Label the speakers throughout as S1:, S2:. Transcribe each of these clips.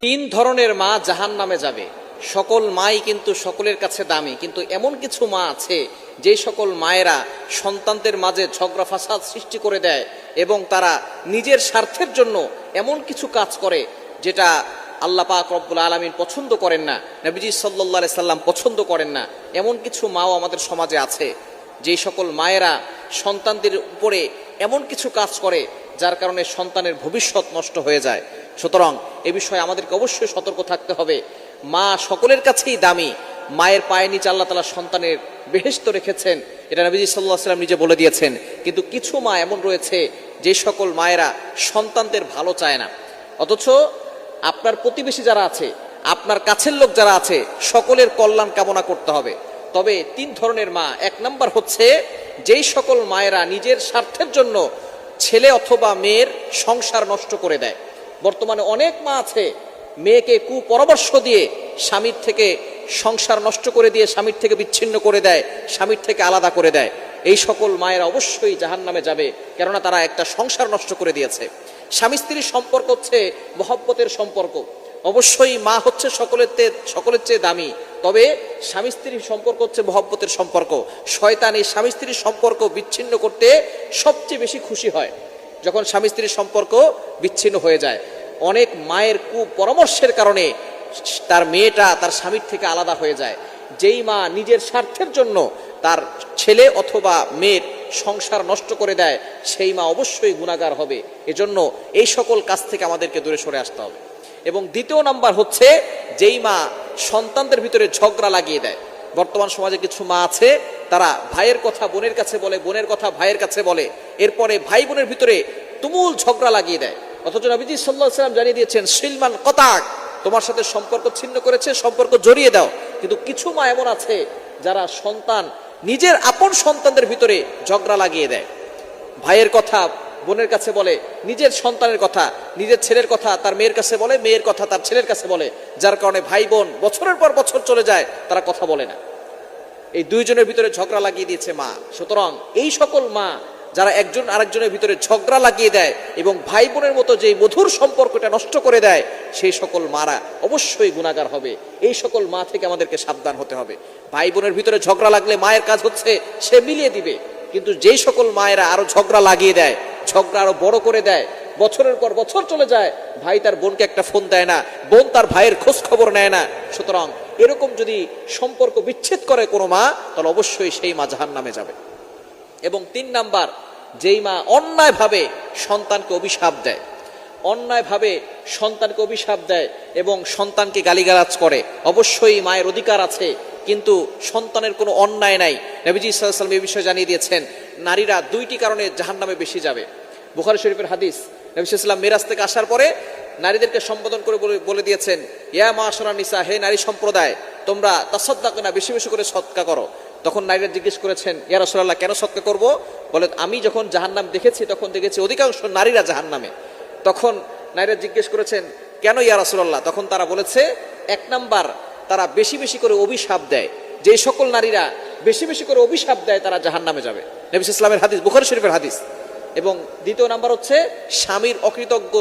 S1: তিন ধরনের মা জাহান্নামে যাবে। সকল মাই কিন্তু সকলের কাছে দামি, কিন্তু এমন কিছু মা আছে যে সকল মায়েরা সন্তানদের মাঝে ঝগড়া ফাসাদ সৃষ্টি করে দেয় এবং তারা নিজের স্বার্থের জন্য এমন কিছু কাজ করে যেটা আল্লাহ পাক রব্বুল আলামিন পছন্দ করেন না, নবীজি সাল্লাল্লাহু আলাইহি সাল্লাম পছন্দ করেন না। এমন কিছু মাও আমাদের সমাজে আছে যে সকল মায়েরা সন্তানদের উপরে এমন কিছু কাজ করে যার কারণে সন্তানের ভবিষ্যৎ নষ্ট হয়ে যায়। সুতরাং এ বিষয়ে আমাদেরকে অবশ্যই সতর্ক থাকতে হবে। মা সকলের কাছেই দামি, মায়ের পায়ের নিচে আল্লাহ তাআলা সন্তানের বেহেশত রেখেছেন, এটা নবীজি সাল্লাল্লাহু আলাইহি সাল্লাম নিজে বলে দিয়েছেন। কিন্তু কিছু মা এমন রয়েছে যে সকল মায়েরা সন্তানদের ভালো চায় না, অথচ আপনার প্রতিবেশী যারা আছে, আপনার কাছের লোক যারা আছে, সকলের কল্যাণ কামনা করতে হবে। তবে তিন ধরনের মা, এক নাম্বার হচ্ছে যেই সকল মায়েরা নিজের স্বার্থের জন্য ছেলে অথবা মেয়ের সংসার নষ্ট করে দেয়। বর্তমানে অনেক মা আছে মেয়েকে কুপরামর্শ দিয়ে স্বামীর থেকে সংসার নষ্ট করে দিয়ে স্বামীর থেকে বিচ্ছিন্ন করে দেয়, স্বামীর থেকে আলাদা করে দেয়। এই সকল মায়েরা অবশ্যই জাহান্নামে যাবে, কেননা তারা একটা সংসার নষ্ট করে দিয়েছে। স্বামী স্ত্রীর সম্পর্ক হচ্ছে মহব্বতের সম্পর্ক। অবশ্যই মা হচ্ছে সকলের চেয়ে দামি, তবে স্বামী স্ত্রীর সম্পর্ক হচ্ছে মহব্বতের সম্পর্ক। শয়তান এই স্বামী স্ত্রীর সম্পর্ক বিচ্ছিন্ন করতে সবচেয়ে বেশি খুশি হয় যখন স্বামী স্ত্রীর সম্পর্ক বিচ্ছিন্ন হয়ে যায়। অনেক মায়ের কুপরামর্শের কারণে তার মেয়েটা তার স্বামীর থেকে আলাদা হয়ে যায়। যেই মা নিজের স্বার্থের জন্য তার ছেলে অথবা মেয়ের সংসার নষ্ট করে দেয়, সেই মা অবশ্যই গুনাহগার হবে। এজন্য এই সকল কাজ থেকে আমাদেরকে দূরে সরে আসতে হবে। এবং দ্বিতীয় নাম্বার হচ্ছে যেই মা সন্তানদের ভিতরে ঝগড়া লাগিয়ে দেয়। বর্তমান সমাজে কিছু মা আছে, তারা ভাইয়ের কথা বোনের কাছে বলে, বোনের কথা ভাইয়ের কাছে বলে, এরপরে ভাই বোনের ভিতরে তুমুল ঝগড়া লাগিয়ে দেয়। অথচ নবীজি সাল্লাল্লাহু আলাইহি সাল্লাম জানিয়ে দিয়েছেন, সিলমান কতাক, তোমার সাথে সম্পর্ক ছিন্ন করেছে, সম্পর্ক জড়িয়ে দাও। কিন্তু কিছু মা এমন আছে যারা নিজের আপন সন্তানদের ভিতরে ঝগড়া লাগিয়ে দেয়। ভাইয়ের কথা বোনের কাছে বলে, নিজের সন্তানের কথা, নিজের ছেলের কথা তার মেয়ের কাছে বলে, মেয়ের কথা তার ছেলের কাছে বলে, যার কারণে ভাই বোন বছরের পর বছর চলে যায়, তারা কথা বলে না। এই দুইজনের ভিতরে ঝগড়া লাগিয়ে দিয়েছে মা। সুতরাং এই সকল মা যারা একজন আরেকজনের ভিতরে ঝগড়া লাগিয়ে দেয় এবং ভাই বোনের মতো যে মধুর সম্পর্কটা নষ্ট করে দেয়, সেই সকল মারা অবশ্যই গুনাহগার হবে। এই সকল মা থেকে আমাদেরকে সাবধান হতে হবে। ভাই বোনের ভিতরে ঝগড়া লাগলে মায়ের কাজ হচ্ছে সে মিলিয়ে দিবে, কিন্তু যেই সকল মায়েরা আরো ঝগড়া লাগিয়ে দেয়, ঝগড়া আরো বড় করে দেয়, বছরের পর বছর চলে যায়, ভাই তার বোনকে একটা ফোন দেয় না, বোন তার ভাইয়ের খোঁজ খবর নেয় না। সুতরাং এরকম যদি সম্পর্ক বিচ্ছেদ করে কোনো মা, তাহলে অবশ্যই সেই মা জাহান্নামে যাবে। এবং তিন নাম্বার, যেই মা অন্যায়ভাবে সন্তানকে অভিশাপ দেয়, অন্যায়ভাবে সন্তানকে অভিশাপ দেয় এবং সন্তানকে গালিগালাজ করে, অবশ্যই মায়ের অধিকার আছে, কিন্তু সন্তানের কোনো অন্যায় নাই। নবীজি সাল্লাল্লাহু আলাইহি ওয়াসাল্লাম এই বিষয়ে জানিয়ে দিয়েছেন, নারীরা দুইটি কারণে জাহান্নামে বেশি যাবে। বুখারী শরীফের হাদিস, নবী সাল্লাল্লাহু আলাইহি ওয়াসাল্লাম মিরাজ থেকে আসার পরে নারীদেরকে সম্বোধন করে বলে দিয়েছেন, ইয়া মাশারান নিসা, হে নারী সম্প্রদায়, তোমরা তাসাদদাকনা, বেশি বেশি করে সদকা করো। তখন নারীরা জিজ্ঞেস করেছেন, ইয়া রাসূলুল্লাহ, কেন সদকা করব? বলে, আমি যখন জাহান্নাম দেখেছি তখন দেখেছি অধিকাংশ নারীরা জাহান্নামে। তখন নারীরা জিজ্ঞেস করেছেন, কেন ইয়া রাসূলুল্লাহ? তখন তারা বলেছে, এক নাম্বার, তারা বেশি বেশি করে অভিশাপ দেয়। যে সকল নারীরা বেশি বেশি করে অভিশাপ দেয় তারা জাহান্নামে যাবে। নবী সাল্লাল্লাহু আলাইহি ওয়াসাল্লামের হাদিস, বুখারী শরীফের হাদিস। এবং দ্বিতীয় নাম্বার হচ্ছে স্বামীর অকৃতজ্ঞ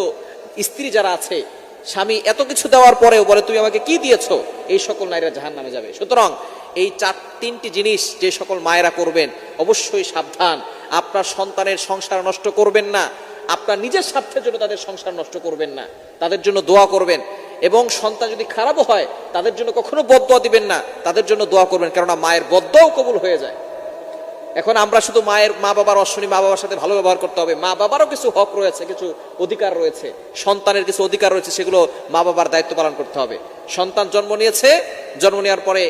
S1: স্ত্রী যারা আছে, স্বামী এত কিছু দেওয়ার পরেও বলে, তুমি আমাকে কি দিয়েছো, এই সকল নারীরা জাহান্নামে যাবে। সুতরাং এই তিনটি জিনিস যে সকল মায়েরা করবেন, অবশ্যই সাবধান। আপনার সন্তানের সংসার নষ্ট করবেন না, আপনার নিজের স্বার্থের জন্য তাদের সংসার নষ্ট করবেন না, তাদের জন্য দোয়া করবেন। এবং সন্তান যদি খারাপও হয়, তাদের জন্য কখনো বদদোয়া দিবেন না, তাদের জন্য দোয়া করবেন, কেননা মায়ের বদদোয়াও কবুল হয়ে যায়। এখন আমরা শুধু মা বাবার অশ্বনী, মা বাবার সাথে ভালো ব্যবহার করতে হবে। মা বাবারও কিছু হক রয়েছে, কিছু অধিকার রয়েছে, সন্তানের কিছু অধিকার রয়েছে, সেগুলো মা বাবার দায়িত্ব পালন করতে হবে। সন্তান জন্ম নিয়েছে, জন্ম নেওয়ার পরে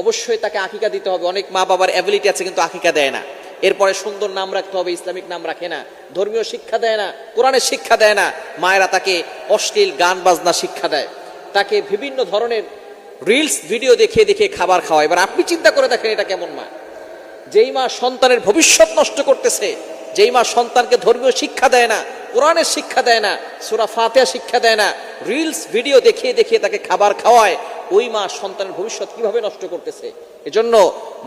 S1: অবশ্যই তাকে আকিকা দিতে হবে। অনেক মা বাবার অ্যাবিলিটি আছে কিন্তু আকিকা দেয় না। এরপরে সুন্দর নাম রাখতে হবে, ইসলামিক নাম রাখে না, ধর্মীয় শিক্ষা দেয় না, কোরআনের শিক্ষা দেয় না। মায়েরা তাকে অশ্লীল গান বাজনা শিক্ষা দেয়, তাকে বিভিন্ন ধরনের রিলস ভিডিও দেখিয়ে দেখিয়ে খাবার খাওয়ায়। এবার আপনি চিন্তা করে দেখেন এটা কেমন মা? যেই মা সন্তানের ভবিষ্যৎ নষ্ট করতেছে, যেই মা সন্তানকে ধর্মীয় শিক্ষা দেয় না, কোরআনের শিক্ষা দেয় না, সূরা ফাতিহা শিক্ষা দেয় না, রিলস ভিডিও দেখিয়ে দেখিয়ে তাকে খাবার খাওয়ায়, ওই মা সন্তানের ভবিষ্যৎ কিভাবে নষ্ট করতেছে। এজন্য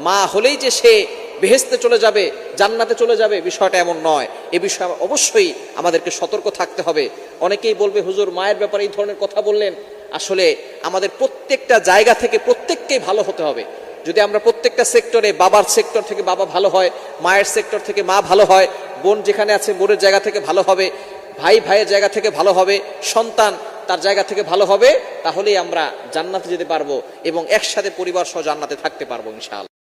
S1: মা হলেই যে সে বেহেশতে চলে যাবে, জান্নাতে চলে যাবে, বিষয়টা এমন নয়। এ বিষয়ে অবশ্যই আমাদেরকে সতর্ক থাকতে হবে। অনেকেই বলবে, হুজুর মায়ের ব্যাপারে এই ধরনের কথা বললেন। আসলে আমাদের প্রত্যেকটা জায়গা থেকে প্রত্যেককেই ভালো হতে হবে। যদি আমরা প্রত্যেকটা সেক্টরে, বাবার সেক্টর থেকে বাবা ভালো হয়, মায়ের সেক্টর থেকে মা ভালো হয়, বোন যেখানে আছে বোনের জায়গা থেকে ভালো হবে, ভাই ভাইয়ের জায়গা থেকে ভালো হবে, সন্তান তার জায়গা থেকে ভালো হবে, তাহলেই আমরা জান্নাতে যেতে পারবো এবং একসাথে পরিবার সহ জান্নাতে থাকতে পারবো ইনশাআল্লাহ।